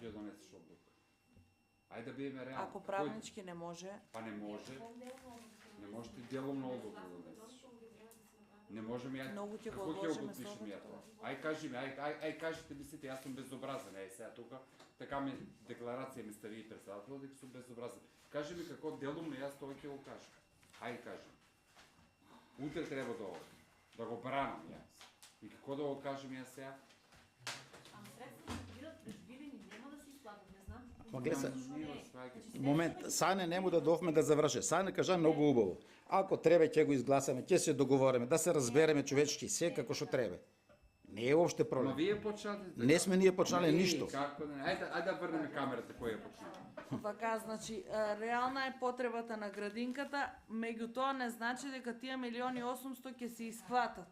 ќе ја донесеш одлука. Ајде да бидеме реални. Ако правнички не може... Па не може. Не може ти делумна одлука да донесеш. Не можеме ја... Многу ќе го Како ќе го одложиме подпишеме ја тоа. тоа? Ај кажи ми, ај кажете мислите, јас сум безобразен, сега тука, така ми декларација ми стави председател дека сум безобразен. Кажи ми како делумно јас тоа ќе го кажам. Ај кажи. Утре треба да го бранам јас. И како да го кажем јас сега? Ама средствата ќе бидат предвидени, нема да се исплатат, не знам. Момент, Сане нему да довме да заврши. Сане кажа многу убаво. Ако треба ќе го изгласаме, ќе се договориме, да се разбереме човечки, се како што треба. Не е воопште Ама проблем. вие почнате. Не сме ние почнале ништо. Како да не? Ајде да врнеме камерата која ја почна. Вака, значи, реална е потребата на градинката, меѓутоа не значи дека тие 1.800.000 ќе се исплатат.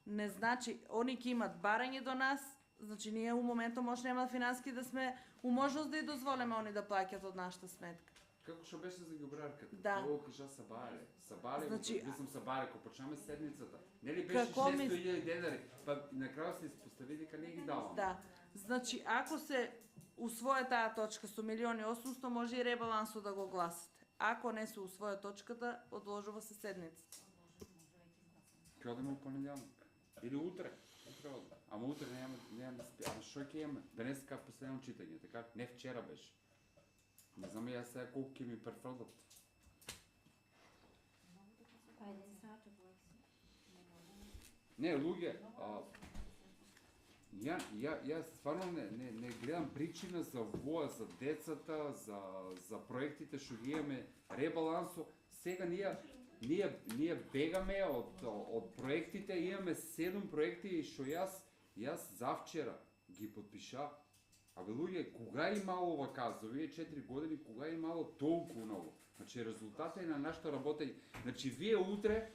Не значи, они ќе имат барање до нас, значи ние у моментот може нема финански да сме у можност да и дозволиме они да плаќат од нашата сметка. Како што беше за географката? Да. Тоа кажа Сабаре. Сабаре, Значи, мислам Сабаре, кога почнаме седмицата. Нели беше Како 600.000 денари, па на крај се испостави дека не ги давам. Да. Значи, ако се усвои таа точка со 1.800.000, може и ребалансот да го гласате. Ако не се усвои точката, одложува се седницата. Ќе одиме у понеделник. Или утре. Утре одиме. Ама утре нема да спи. Ама што ќе имаме? Денеска последно читање, така? Не вчера беше. Не знам јас сега колку ќе ми префрлдат. Не, луѓе, Јас стварно не гледам причина за воа, за децата, за проектите што ги имаме ребалансо. Сега ние бегаме од проектите, имаме 7 проекти што јас завчера ги подпиша. Абе луѓе, кога имало вака, за овие 4 години, кога имало толку многу? Значи резултатот е на нашето работење. Значи вие утре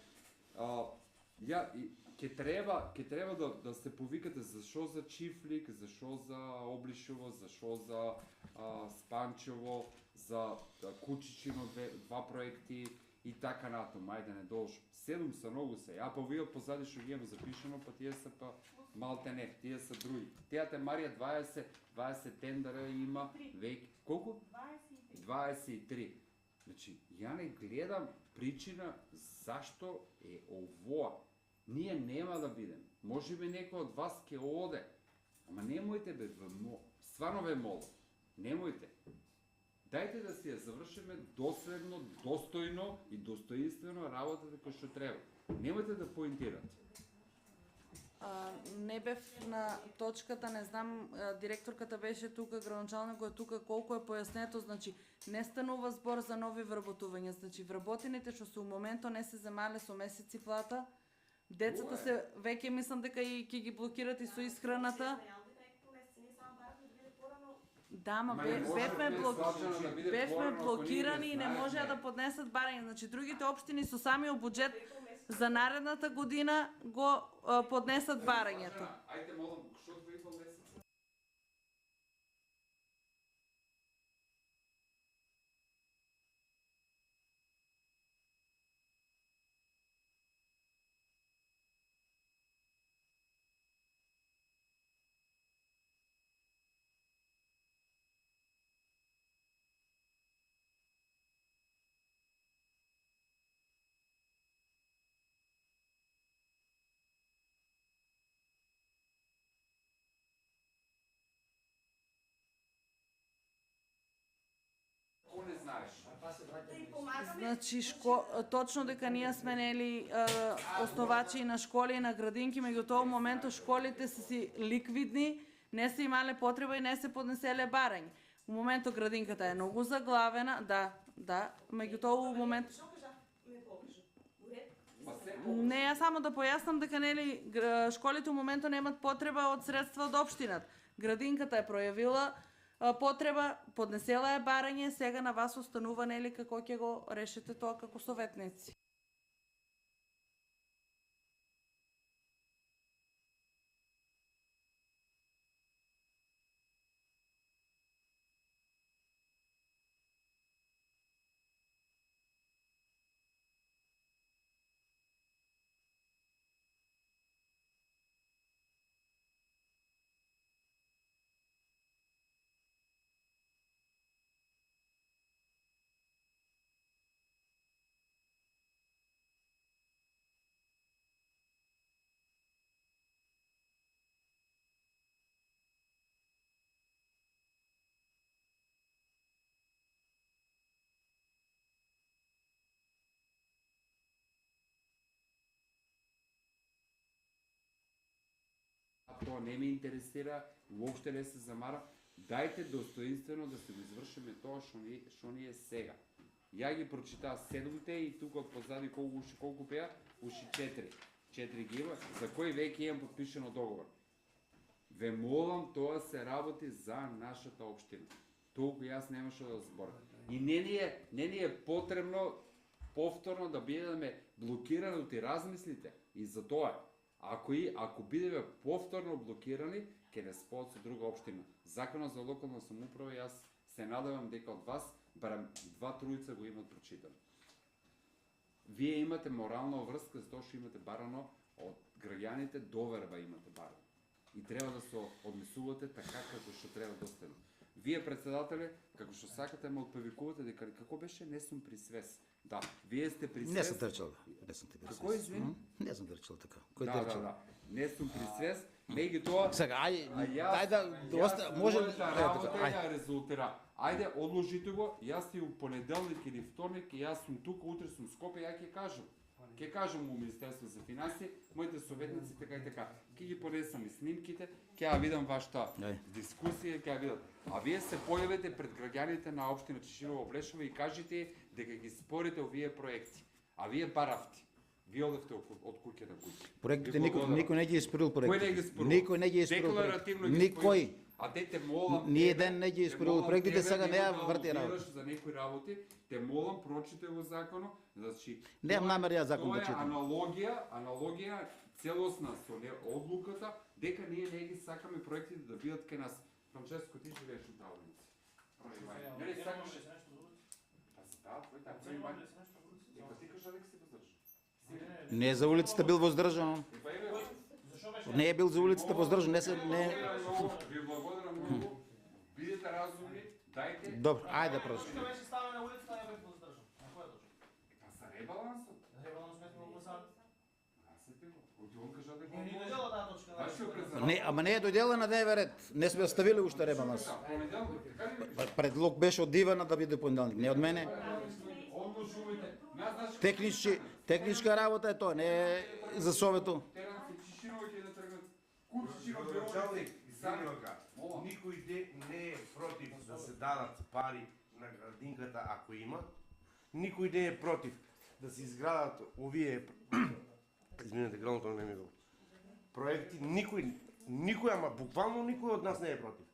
ќе треба да се повикате зашо за Чифлик, зашо за Облишово, зашо за Спанчево, за Кучичино 2 проекти и така натаму. Ајде не должам. 7 са многу се. А па вие позади што ги имаме запишано, па тие са па малте не, тие са други. Тејате Марија 20 тендера има веќе. Колку? 23. Значи, ја не гледам причина зашто е овоа. Ние нема да бидем. Може би некој од вас ќе оде. Ама немојте бе, стварно ве молам. Немојте. Дајте да си ја завршиме доследно, достојно и достоинствено работата кој што треба. Немојте да поинтирате. Не бев на точката, не знам, директорката беше тука, градоначалникот е тука, колку е појаснето, значи не станува збор за нови вработувања, значи вработените што се у моментот не се земале со месеци плата, децата се веќе мислам дека и ќе ги блокират и со исхраната. Да, ма бевме блокирани и не можеа да поднесат барање. Значи другите општини со самиот буџет за наредната година го поднесат барањето. Ајде молам, што ви идва месец? Не знаеш. Значи, точно дека ние сме нели основачи на школи и на градинки, меѓутоа во моментот школите се си ликвидни, не се имале потреба и не се поднеселе барање. Во моментот градинката е многу заглавена, да, меѓутоа во момент не, ја само да појаснам дека нели школите во моментот немаат потреба од средства од општината. Градинката е пројавила потреба, поднесела е барање, сега на вас останува нели како ќе го решите тоа како советници. то не ме интересира, уопште не се замара. Дайте достоинствено да се го извршиме тоа што ни е сега. Ја ги прочитав 7-те и тука од позади колку беа, уши 4. 4 ги има, за кои веќе имам подпишено договор. Ве молам, тоа се работи за нашата општина. Толку јас немаше да зборам. И не ни е потребно повторно да бидеме блокирани, да ти размислите. И за тоа, ако бидеме повторно блокирани, ќе не споат со друга општина. Законот за локална самоуправа, јас се надевам дека од вас барем 2-3 го имат прочитано. Вие имате морална врска за тоа што имате барано од граѓаните, доверба имате барано. И треба да се однесувате така како што треба да стане. Вие председателе, како што сакате ме отпевикувате дека како беше не сум при свес. Да, вие сте при свес. Не сум трчал, не сум ти при свес. Како извини? Не сум трчал така. Кој Да, трчал? да, да. Не сум при свес, меѓутоа Сега, ајде да јас може мојата работа ја резултира. Ајде, одложите го, јас ти у понеделник или вторник, јас сум тука, утре сум Скопје, ја ќе кажам. Ќе кажам у Министерство за финансии, моите советници така и така. Ќе ги понесам и снимките, ќе ја видам вашата дискусија, ќе ја видам. А вие се појавете пред граѓаните на општина Чеширово Блешево и кажете дека ги спорите овие проекти. А вие баравте. Вие одевте од куќе на куќе. Проектите никој не ги испорил Кој не ги проектите. спорил? Никој не ги испорил. Декларативно ги Никој. А те молам. Ние ден не ги испорил проектите, сега не ја врти работа. За некои работи, те молам прочите во законот, значи Немам намер ја закон да тоа е читам. аналогија целосна со одлуката дека ние не ги сакаме проектите да бидат кај нас. Франческо, ти живееш у Тавница. Не ли сакаш? Па да, тој така занимај. Па ти кажа дека се воздржа. Не е за улицата бил воздржан. Не е бил за улицата воздржан, не се не. Ви благодарам многу. Бидете разумни, дајте. Добро, ајде просто. Што беше ставен на улицата, не бе воздржан. На која точка? Па за ребалансот. Ребаланс сме го гласали. Гасете го. Оти он кажа дека Не ни дојдела таа точка. Знаеш што преза? Не, ама не е дојдела на дневен ред. Не сме ставили уште ребаланс. Понеделник, така ли ви? Предлог беше од Ивана да биде понеделник, не од мене. Одложувате. Нас Техничка работа е тоа, не е за совето. теран се Чишиново ќе да тргнат. Кучичино Началник, сами. никој не е против да се дадат пари на градинката ако има. Никој не е против да се изградат овие извинете, гръмното не ми го. Проекти, никој, ама буквално никој од нас не е против.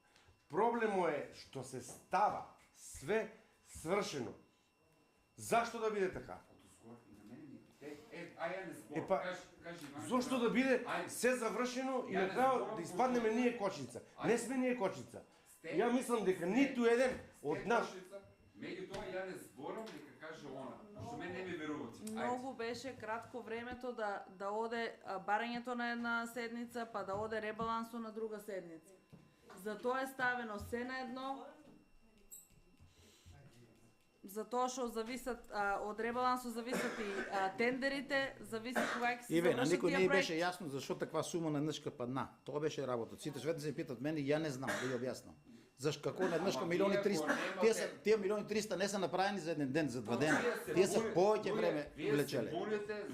Проблемот е што се става све свршено. Зашто да биде така? Зошто да биде се завршено и на крајот да испаднеме ние кочница? Не сме ние кочница. Ја мислам дека ниту еден од нас. Меѓутоа ја не зборам дека каже она, што мене не ми верувате. Многу беше кратко времето да оде барањето на една седница, па да оде ребалансо на друга седница. Затоа е ставено се на едно. Затоа што зависат од ребалансо зависат и тендерите, зависи кога ќе се Иве, на завршат никој не тие беше проекти. јасно зашто таква сума на еднашка падна. Тоа беше работа. Сите светници се питат мене, ја не знам, да ја објаснам. Зашто како на еднашка милиони 300? Тие милиони 300 не се направени за еден ден, за 2 дена. Тие се повеќе време влечеле. Вие се буните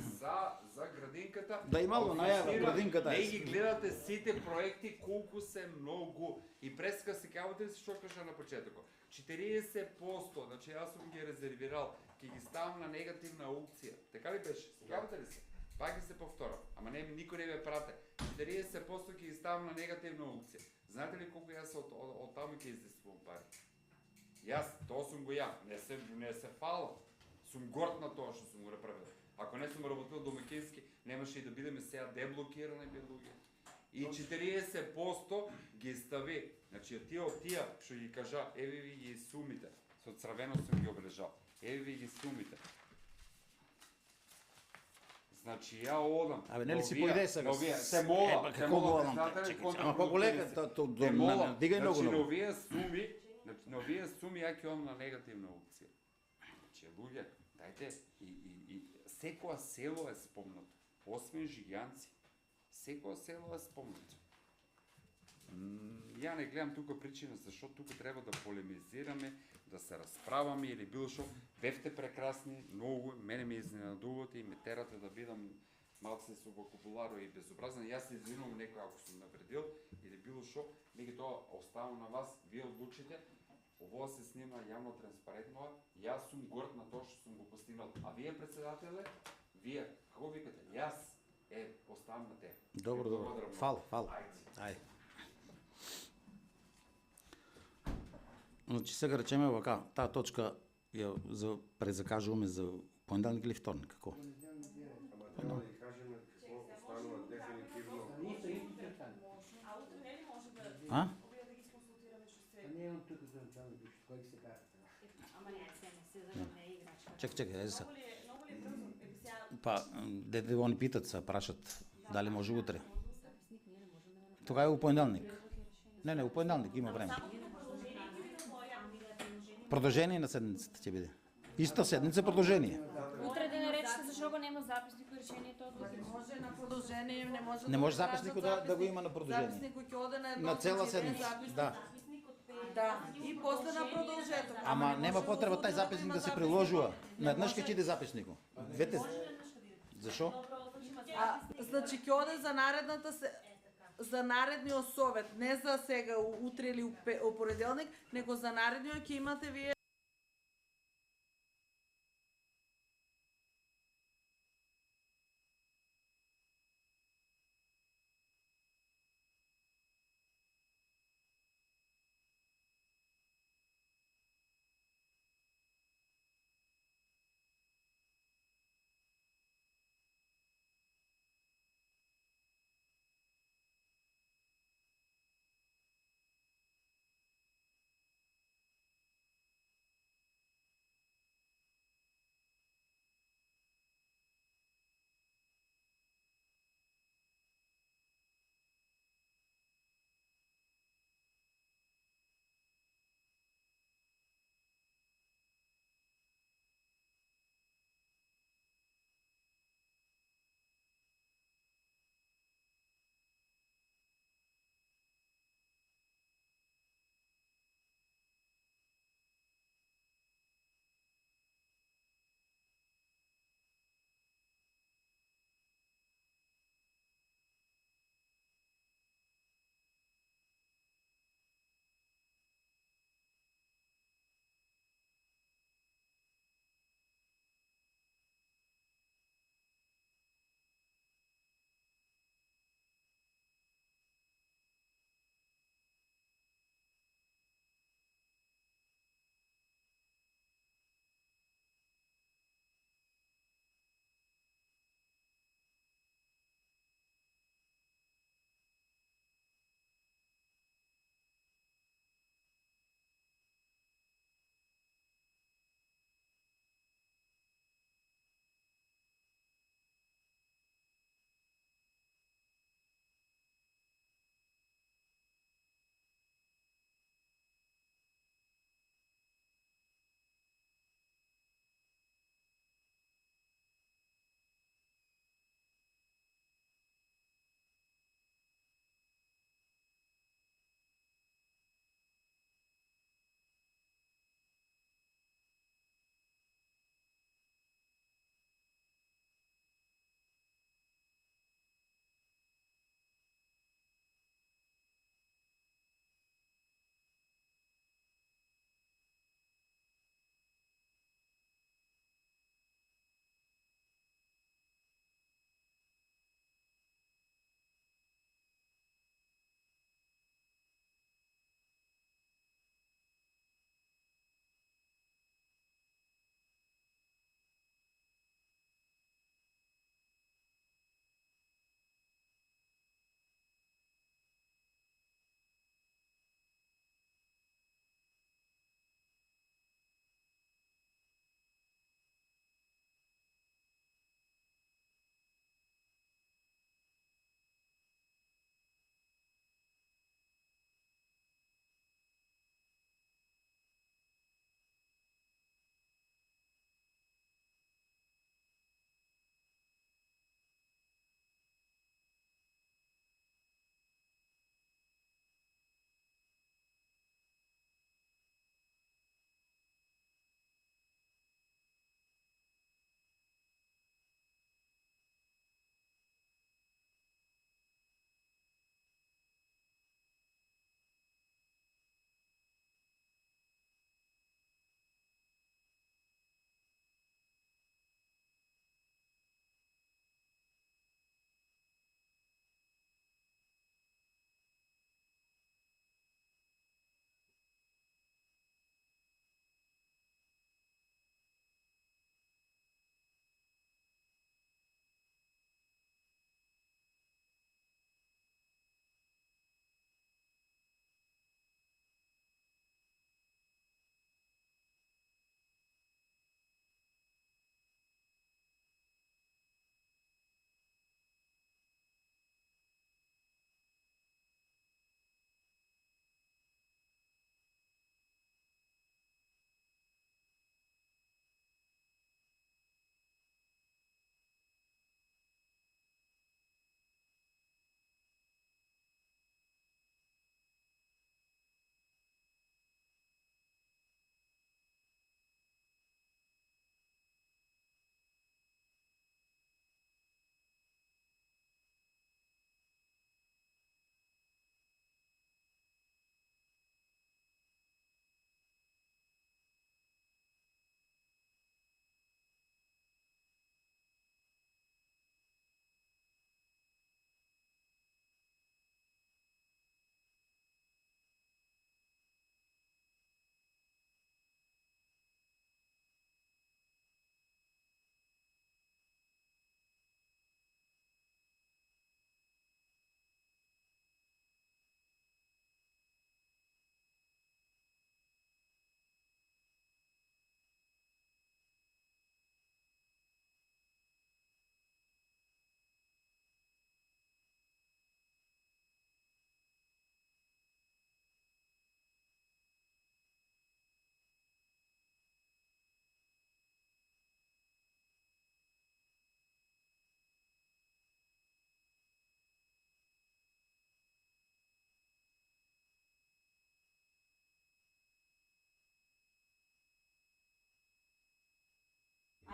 за градинката. Да имало најава градинката. Не ги гледате сите проекти колку се многу. И преска се кавате се што кажа на почетокот. 40%, значи јас сум ги резервирал, ќе ги ставам на негативна аукција. Така ли беше? Сеќавате ли се? Пак ги се повторам, ама никој не ме прате. 40% ќе ги ставам на негативна аукција. Знаете ли колку јас од таму ќе издействувам пари? Јас, тоа сум го ја, не се фалам. Сум горд на тоа што сум го направил. Ако не сум работил домакински, немаше и да бидеме сега деблокирани бе луѓе. И 40% ги стави. Значи од тие што ги кажа, еве ви ги сумите. Со црвено сум ги обележал. Еве ви ги сумите. Значи ја одам. Абе, нели си поиде сега? Се молам. Па како молам? Ама поголека, дигај ногу. Значи на овие суми ја ќе одам на негативна аукција. Значи луѓе, дајте и секоја село е спомнато. Освен Жиганци. Секоја село е спомнато. Ја не гледам тука причина зашто тука треба да полемизираме, да се расправаме или било што. Бевте прекрасни, многу, мене ме изненадувате и ме терате да бидам малце со вокабуларо и безобразен. Јас се извинувам некој ако сум навредил или било што, меѓутоа оставам на вас, вие одлучите. Ово се снима јавно транспарентно. Јас сум горд на тоа што сум го постигнал. А вие председателе, вие како викате, јас оставам на те. Добро, добро. Фал. Ајде. Значи сега речеме вака, таа точка ја презакажуваме за понеделник или вторник, како? Ама да ги кажеме какво останува дефинитивно. А утре не ли може да А? овие да ги консултираме што се Не имам тук за началник, кој се кара. Ама не, се за не е играчка. Чекай, езе се. Многу ли е брзо? Сега Па, дете они питат, се прашат дали може утре. записник ние не можеме да направиме. Тогава е у понеделник. Не, у понеделник има време. Само по продолжение ќе биде моја Продолжение на седмицата ќе биде. Иста седмица продолжение. Утре да не речете защо го нема записник и решението од Не може на продолжение, не може Не може да записникот кажат да го има на продолжение. Записникот ќе оде на едно На цела читање, седмица. записник. Да. Да, и после на продолжето. Ама не нема може потреба во тај утре записник има да се записник. приложува. Наеднаш може. ќе иде записникот. Двете. Зашо? Значи ќе оде за наредната за наредниот совет, не за сега утре или у понеделник, него за наредниот ќе имате вие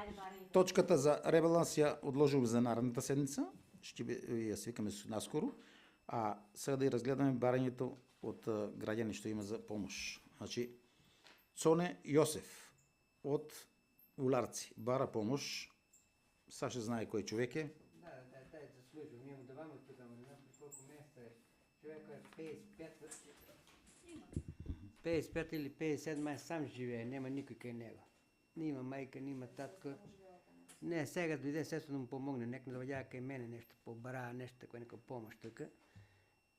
Айде, бараните. Точката за ребаланс я отложим за наредната седмица. Я свикаме наскоро. А сега да и разгледаме барането от граѓани што има за помощ. Значи, Цоне Јосеф от Уларци бара помощ. Саша знае кој човек е. Да, taj je zaslužio. Mi imamo двама тук, ама не знам колко месеца е. Човек е 55 или 57, май сам живее, няма никой край него. Ни има майка, ни има татка. Не, сега дойде естествено да му помогне, нека дойдя край мене нещо, побара нещо такова, някаква помощ тук.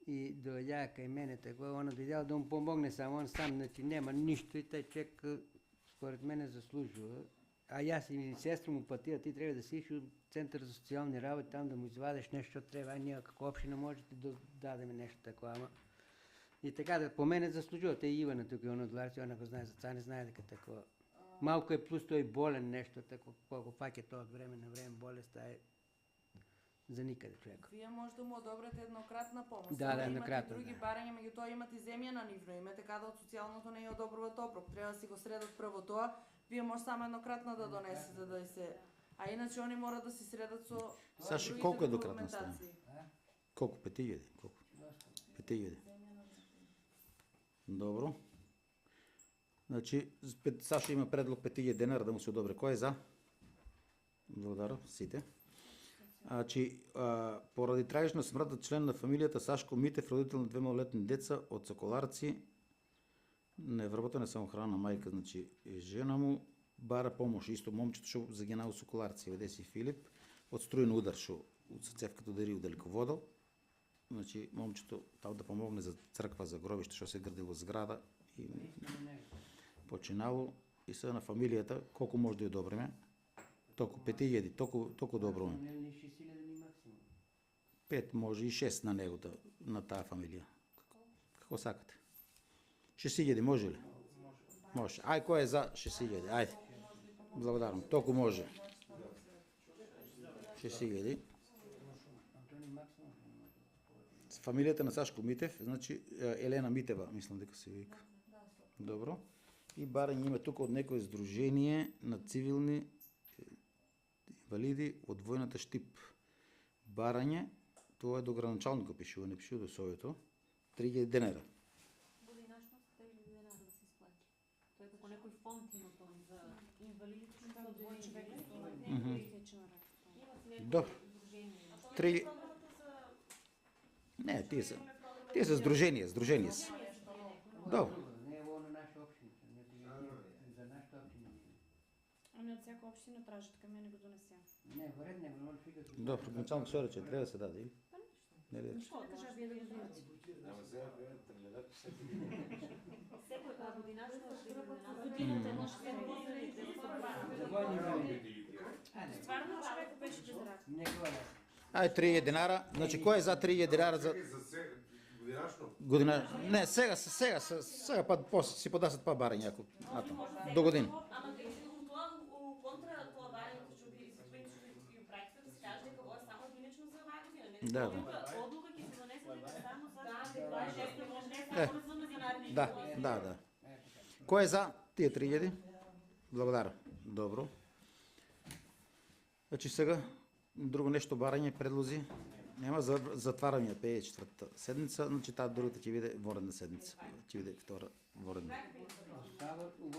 И дойдя край мене такова, она дойдя да му помогне само, он сам значи няма нищо и taj човек според мен е заслужва. А аз и сестра му пътя, ти трябва да си в Център за социални работи, там да му извадиш нещо, защото трябва, а ние како община можете да дадем нещо такова, ама. И така, да, по мен е заслужил, те Ивана тук и он от Ларци, он ако знае за това, не знае дека такова. Малко е плюс той болен нещо, тако, колко пак е това от време на време болест, е за никъде човек. Вие може да му одобрите еднократна помощ. Да, Имате еднократно, други да. барања, меѓутоа имате земја на нивно име, така да од социјалното не ја одобруваат оброк. Треба да си го средат прво тоа. Вие може само еднократна да донесете да се. А иначе они мора да си средат со Саши, другите колку еднократна документации. Колко? 5000? Колко? 5000. Добро. Значи, Саша има предлог 5000 денара да му се одобри. Кој е за? Благодаря, сите. Значи, поради трагична смрт на член на фамилията Сашко Митев, родител на 2 малолетни деца от Соколарци, невработена самохрана майка, значи жена му, бара помощ. Исто момчето што загинало в Соколарци, веде си Филип, од струен удар што од сацевката удари у далеководол. Значи, момчето там да помогне за црква, за гробиште, што се градило зграда и починало. И сега на фамилията, колко може да ја одобриме? Толку 5000, толку добро. Не, ни 6000 ни максимум. 5, може и 6 на него, на таа фамилија. Како сакате? 6000 може ли? Може. Ај, кој е за 6000? Ајде. Благодарам. Толку може. 6000. С фамилијата на Сашко Митев, значи Елена Митева, мислам дека се вика. Добро. И барање има тука од некој здружение на цивилни инвалиди од војната Штип. Барање, тоа е до граначалника пишува, не пишува до Совето. 3000 денара. Годинашно 3000 денара да се изплати. Тој како некој фонд има тоа за инвалидите, што се одвоени човека. Има си Добро. некој здружение. Три... Не, тие се здруженија се. Добро. Не е ово на наша община, за нашата община. Ами от всяка община tražат към мене го донесем. Не, вред не, но фига. Добро, началник се рече, треба да се даде, или? Не ли? Нищо да кажа, вие да го видите. Секој годинашно 3000 денара. Годината едно ще се За војни инвалиди. Ајде, Стварно човек беше без рак. не говоря. Ај, 3000 денара. Значи, кој е за 3000 денара за Годинашно? година? Не, сега па после си подасат па барање ако натам. До година. Ама тоа контра тоа барањето што би и проектот се каже дека ова само единично за оваа година. Да, да. Одлука ќе се донесе дека само за Да. Кој е за тие 3000? Благодарам. Добро. Значи сега друго нешто барање, предлози? Нема, затварање 54-та седмица, значи таа другата ќе биде воредна седмица. Ќе биде втора воредна. Остава